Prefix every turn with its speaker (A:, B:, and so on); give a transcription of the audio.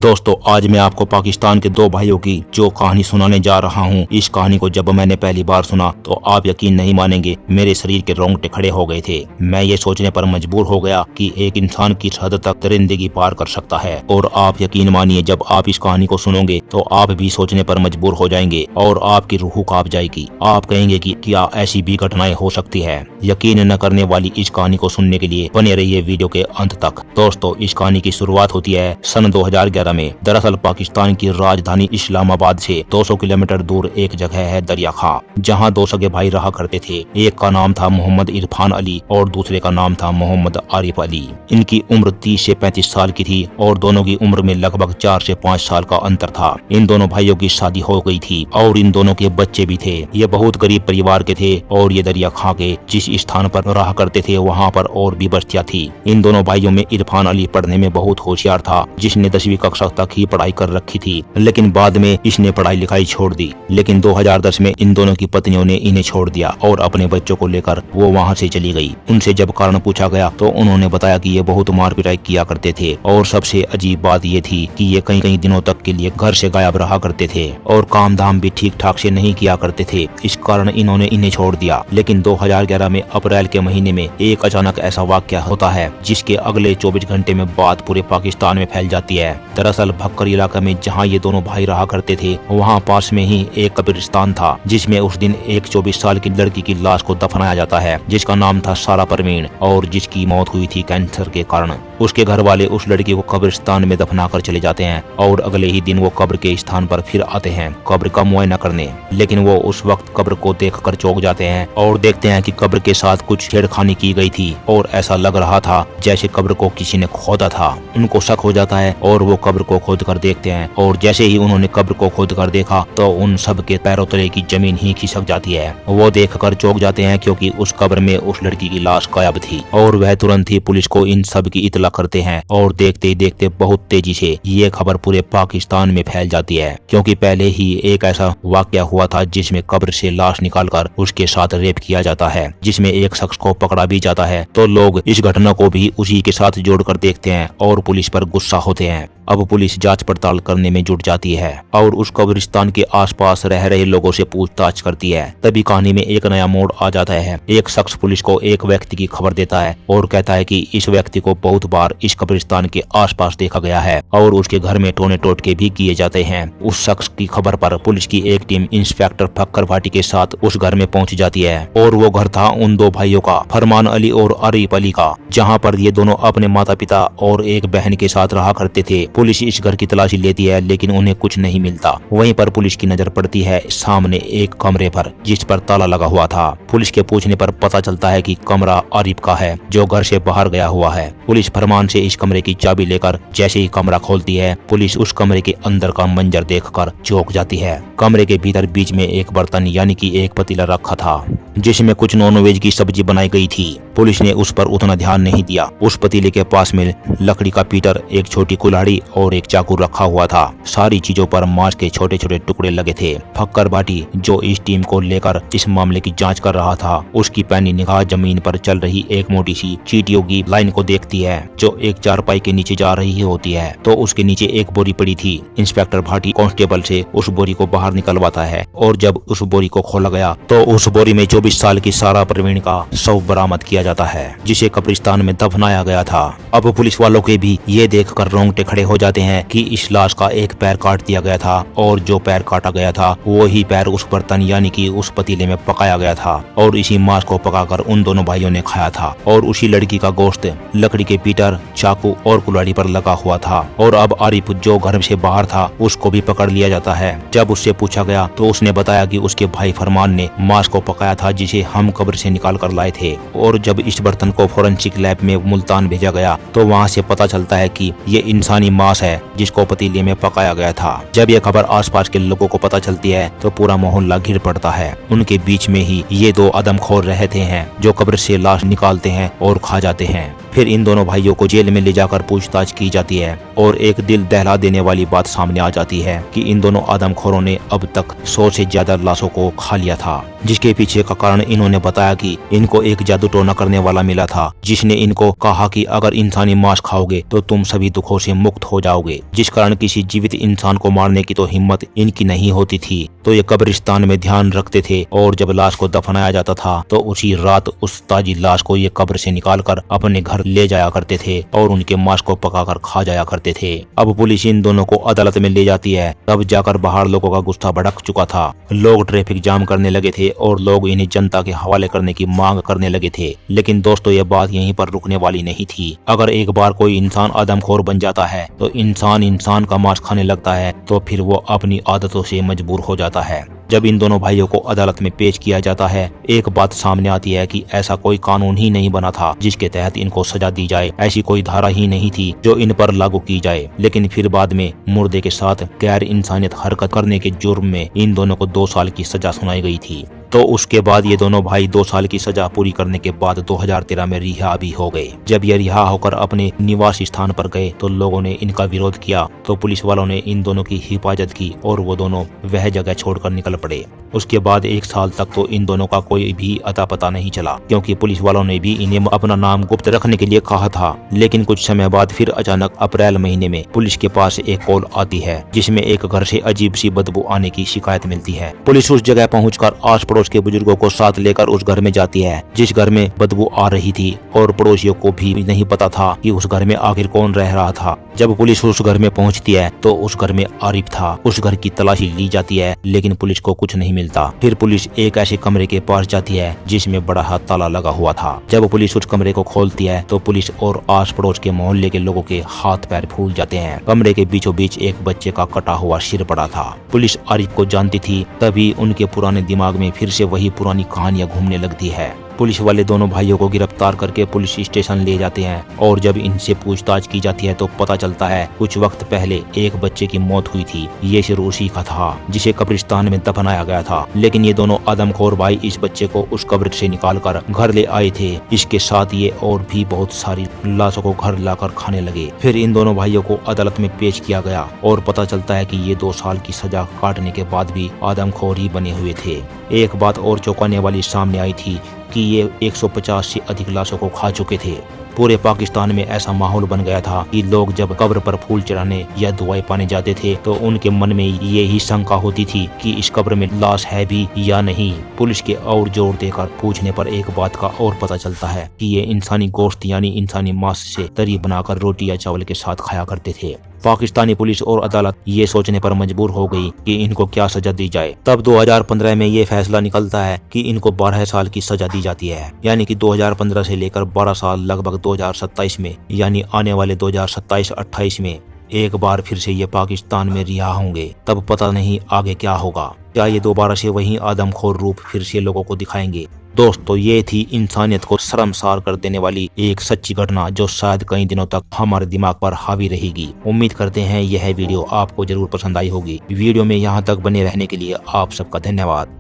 A: दोस्तों, आज मैं आपको पाकिस्तान के दो भाइयों की जो कहानी सुनाने जा रहा हूँ। इस कहानी को जब मैंने पहली बार सुना तो आप यकीन नहीं मानेंगे, मेरे शरीर के रोंगटे खड़े हो गए थे। मैं ये सोचने पर मजबूर हो गया कि एक इंसान किस हद तक दरिंदगी पार कर सकता है। और आप यकीन मानिए, जब आप इस कहानी को सुनोगे तो आप भी सोचने पर मजबूर हो जाएंगे और आपकी रूह कांप जाएगी। आप कहेंगे कि क्या ऐसी भी घटनाएं हो सकती है। यकीन न करने वाली इस कहानी को सुनने के लिए बने रहिए वीडियो के अंत तक। दोस्तों, इस कहानी की शुरुआत होती है सन 2011 में। दरअसल पाकिस्तान की राजधानी इस्लामाबाद से 200 किलोमीटर दूर एक जगह है दरिया खां, जहां दो सगे भाई रहा करते थे। एक का नाम था मोहम्मद इरफान अली और दूसरे का नाम था मोहम्मद आरिफ अली। इनकी उम्र 30 से 35 साल की थी और दोनों की उम्र में लगभग 4 से 5 साल का अंतर था। इन दोनों भाइयों की शादी हो गई थी और इन दोनों के बच्चे भी थे। ये बहुत गरीब परिवार के थे और ये दरिया खां के जिस स्थान पर रहा करते थे वहाँ पर और भी बस्तियां थी। इन दोनों भाइयों में इरफान अली पढ़ने में बहुत होशियार था, जिसने 10वीं कक्षा तक ही पढ़ाई कर रखी थी, लेकिन बाद में इसने पढ़ाई लिखाई छोड़ दी। लेकिन 2010 में इन दोनों की पत्नियों ने इन्हें छोड़ दिया और अपने बच्चों को लेकर वो वहाँ से चली गई। उनसे जब कारण पूछा गया तो उन्होंने बताया कि ये बहुत मार पिटाई किया करते थे और सबसे अजीब बात ये थी कि ये कई कई दिनों तक के लिए घर से गायब रहा करते थे और काम धाम भी ठीक ठाक से नहीं किया करते थे। इस कारण इन्होंने इन्हें छोड़ दिया। लेकिन 2011 में अप्रैल के महीने में एक अचानक ऐसा वाकया होता है जिसके अगले 24 घंटे में बात पूरे पाकिस्तान में फैल जाती है। दरअसल भक्कर इलाका में जहां ये दोनों भाई रहा करते थे वहां पास में ही एक कब्रिस्तान था, जिसमें उस दिन एक 24 साल की लड़की की लाश को दफनाया जाता है, जिसका नाम था सारा परवीन और जिसकी मौत हुई थी कैंसर के कारण। उसके घर वाले उस लड़की को कब्रिस्तान में दफना कर चले जाते हैं और अगले ही दिन वो कब्र के स्थान पर फिर आते हैं कब्र का मुआयना करने। लेकिन वो उस वक्त कब्र को देखकर चौंक जाते हैं और देखते हैं कि कब्र के साथ कुछ छेड़खानी की गई थी और ऐसा लग रहा था जैसे कब्र को किसी ने खोदा था। उनको शक हो जाता है और वो कब्र को खोद कर देखते हैं और जैसे ही उन्होंने कब्र को खोद कर देखा तो उन सब के पैरों तले की जमीन ही खिसक जाती है। वो देखकर चौंक जाते हैं क्योंकि उस कब्र में उस लड़की की लाश गायब थी और वह तुरंत ही पुलिस को इन सब की इतला करते हैं और देखते ही देखते बहुत तेजी से ये खबर पूरे पाकिस्तान में फैल जाती है, क्योंकि पहले ही एक ऐसा वाकया हुआ था जिसमें कब्र से लाश निकालकर उसके साथ रेप किया जाता है, जिसमें एक शख्स को पकड़ा भी जाता है। तो लोग इस घटना को भी उसी के साथ जोड़कर देखते हैं और पुलिस पर गुस्सा होते हैं। अब पुलिस जांच पड़ताल करने में जुट जाती है और उस कब्रिस्तान के आसपास रह रहे लोगों से पूछताछ करती है। तभी कहानी में एक नया मोड़ आ जाता है। एक शख्स पुलिस को एक व्यक्ति की खबर देता है और कहता है कि इस व्यक्ति को बहुत बार इस कब्रिस्तान के आसपास देखा गया है और उसके घर में टोने टोटके भी किए जाते हैं। उस शख्स की खबर पर पुलिस की एक टीम इंस्पेक्टर फक्कर भाटी के साथ उस घर में पहुंच जाती है और वो घर था उन दो भाइयों का, फरमान अली और आरिफ अली का, जहाँ पर ये दोनों अपने माता पिता और एक बहन के साथ रहा करते थे। पुलिस इस घर की तलाशी लेती है लेकिन उन्हें कुछ नहीं मिलता। वहीं पर पुलिस की नजर पड़ती है सामने एक कमरे पर जिस पर ताला लगा हुआ था। पुलिस के पूछने पर पता चलता है कि कमरा आरिफ का है जो घर से बाहर गया हुआ है। पुलिस फरमान से इस कमरे की चाबी लेकर जैसे ही कमरा खोलती है, पुलिस उस कमरे के अंदर का मंजर देखकर चौंक जाती है। कमरे के भीतर बीच में एक बर्तन यानी कि एक पतीला रखा था जिसमें कुछ नॉनवेज की सब्जी बनाई गई थी। पुलिस ने उस पर उतना ध्यान नहीं दिया। उस पतीले के पास में लकड़ी का पीटर, एक छोटी कुल्हाड़ी और एक चाकू रखा हुआ था। सारी चीजों पर मांस के छोटे छोटे टुकड़े लगे थे। फक्कर भाटी जो इस टीम को लेकर इस मामले की जांच कर रहा था, उसकी पैनी निगाह जमीन पर चल रही एक मोटी सी चींटियों की लाइन को देखती है जो एक चारपाई के नीचे जा रही होती है। तो उसके नीचे एक बोरी पड़ी थी। इंस्पेक्टर भाटी कांस्टेबल से उस बोरी को बाहर निकलवाता है और जब उस बोरी को खोला गया तो उस बोरी में 24 साल की सारा प्रवीण का शव बरामद किया जाता है, जिसे कब्रिस्तान में दफनाया गया था। अब पुलिस वालों के भी ये देखकर रोंगटे खड़े हो जाते हैं कि इस लाश का एक पैर काट दिया गया था और जो पैर काटा गया था वो ही पैर उस बर्तन यानी कि उस पतीले में पकाया गया था और इसी मांस को पकाकर उन दोनों भाइयों ने खाया था और उसी लड़की का गोश्त लकड़ी के पीटर, चाकू और कुल्हाड़ी पर लगा हुआ था। और अब आरिफ जो घर से बाहर था उसको भी पकड़ लिया जाता है। जब उससे पूछा गया तो उसने बताया कि उसके भाई फरमान ने मांस को पकाया था जिसे हम कब्र से निकाल कर लाए थे। और जब इस बर्तन को फोरेंसिक लैब में मुल्तान भेजा गया तो वहाँ से पता चलता है कि ये इंसानी मांस है जिसको पतीले में पकाया गया था। जब यह खबर आसपास के लोगों को पता चलती है तो पूरा मोहल्ला घिर पड़ता है। उनके बीच में ही ये दो आदमखोर रहते हैं जो कब्र से लाश निकालते हैं और खा जाते हैं। फिर इन दोनों भाइयों को जेल में ले जाकर पूछताछ की जाती है और एक दिल दहला देने वाली बात सामने आ जाती है कि इन दोनों आदमखोरों ने अब तक 100 से ज्यादा लाशों को खा लिया था, जिसके पीछे का कारण इन्होंने बताया कि इनको एक जादू टोना करने वाला मिला था, जिसने इनको कहा कि अगर इंसानी मांस खाओगे तो तुम सभी दुखों से मुक्त हो जाओगे, जिस कारण किसी जीवित इंसान को मारने की तो हिम्मत इनकी नहीं होती थी। तो ये कब्रिस्तान में ध्यान रखते थे और जब लाश को दफनाया जाता था तो उसी रात उस ताजी लाश को ये कब्र से निकालकर अपने घर ले जाया करते थे और उनके मांस को पकाकर खा जाया करते थे। अब पुलिस इन दोनों को अदालत में ले जाती है, तब जाकर बाहर लोगों का गुस्सा भड़क चुका था। लोग ट्रैफिक जाम करने लगे थे और लोग इन्हें जनता के हवाले करने की मांग करने लगे थे। लेकिन दोस्तों, ये बात यहीं पर रुकने वाली नहीं थी। अगर एक बार कोई इंसान आदमखोर बन जाता है तो इंसान का मांस खाने लगता है तो फिर वो अपनी आदतों से मजबूर हो जाता है। जब इन दोनों भाइयों को अदालत में पेश किया जाता है, एक बात सामने आती है कि ऐसा कोई कानून ही नहीं बना था जिसके तहत इनको सजा दी जाए। ऐसी कोई धारा ही नहीं थी जो इन पर लागू की जाए। लेकिन फिर बाद में मुर्दे के साथ गैर इंसानियत हरकत करने के जुर्म में इन दोनों को 2 साल की सजा सुनाई गई थी। तो उसके बाद ये दोनों भाई 2 साल की सजा पूरी करने के बाद 2013 में रिहा भी हो गए। जब ये रिहा होकर अपने निवास स्थान पर गए तो लोगों ने इनका विरोध किया, तो पुलिस वालों ने इन दोनों की हिफाजत की और वो दोनों वह जगह छोड़कर निकल पड़े। उसके बाद 1 साल तक तो इन दोनों का कोई भी अता पता नहीं चला, क्योंकि पुलिस वालों ने भी इन्हें अपना नाम गुप्त रखने के लिए कहा था। लेकिन कुछ समय बाद फिर अचानक अप्रैल महीने में पुलिस के पास एक कॉल आती है, जिसमें एक घर से अजीब सी बदबू आने की शिकायत मिलती है। पुलिस उस जगह पहुंचकर आस पड़ोस के बुजुर्गों को साथ लेकर उस घर में जाती है, जिस घर में बदबू आ रही थी, और पड़ोसियों को भी नहीं पता था कि उस घर में आखिर कौन रह रहा था। जब पुलिस उस घर में पहुंचती है तो उस घर में आरिफ था। उस घर की तलाशी ली जाती है, लेकिन पुलिस को कुछ नहीं मिलता। फिर पुलिस एक ऐसे कमरे के पास जाती है जिसमें बड़ा हाथ ताला लगा हुआ था। जब पुलिस उस कमरे को खोलती है तो पुलिस और आस पड़ोस के मोहल्ले के लोगों के हाथ पैर फूल जाते हैं। कमरे के बीचों बीच एक बच्चे का कटा हुआ सिर पड़ा था। पुलिस आरिफ को जानती थी, तभी उनके पुराने दिमाग में फिर से वही पुरानी कहानियां घूमने लगती है। पुलिस वाले दोनों भाइयों को गिरफ्तार करके पुलिस स्टेशन ले जाते हैं और जब इनसे पूछताछ की जाती है तो पता चलता है कुछ वक्त पहले एक बच्चे की मौत हुई थी। ये सिर उसी का था जिसे कब्रिस्तान में दफनाया गया था। लेकिन ये दोनों आदमखोर भाई इस बच्चे को उस कब्र से निकालकर घर ले आए थे। इसके साथ ये और भी बहुत सारी लाशों को घर लाकर खाने लगे। फिर इन दोनों भाइयों को अदालत में पेश किया गया और पता चलता है कि ये 2 साल की सजा काटने के बाद भी आदमखोर ही बने हुए थे। एक बात और चौंकाने वाली सामने आई थी कि ये 150 से अधिक लाशों को खा चुके थे। पूरे पाकिस्तान में ऐसा माहौल बन गया था कि लोग जब कब्र पर फूल चढ़ाने या दुआएं पाने जाते थे तो उनके मन में ये ही शंका होती थी कि इस कब्र में लाश है भी या नहीं। पुलिस के और जोर देकर पूछने पर एक बात का और पता चलता है कि ये इंसानी गोश्त यानी इंसानी मांस से तरी बनाकर रोटी या चावल के साथ खाया करते थे। पाकिस्तानी पुलिस और अदालत ये सोचने पर मजबूर हो गई कि इनको क्या सजा दी जाए। तब 2015 में ये फैसला निकलता है कि इनको 12 साल की सजा दी जाती है, यानी कि 2015 से लेकर 12 साल लगभग 2027 में, यानी आने वाले 2027-28 में एक बार फिर से ये पाकिस्तान में रिहा होंगे। तब पता नहीं आगे क्या होगा। क्या ये दोबारा से वही आदमखोर रूप फिर से लोगों को दिखाएंगे? दोस्तों, ये थी इंसानियत को शर्मसार कर देने वाली एक सच्ची घटना जो शायद कई दिनों तक हमारे दिमाग पर हावी रहेगी। उम्मीद करते हैं यह वीडियो आपको जरूर पसंद आई होगी। वीडियो में यहाँ तक बने रहने के लिए आप सबका धन्यवाद।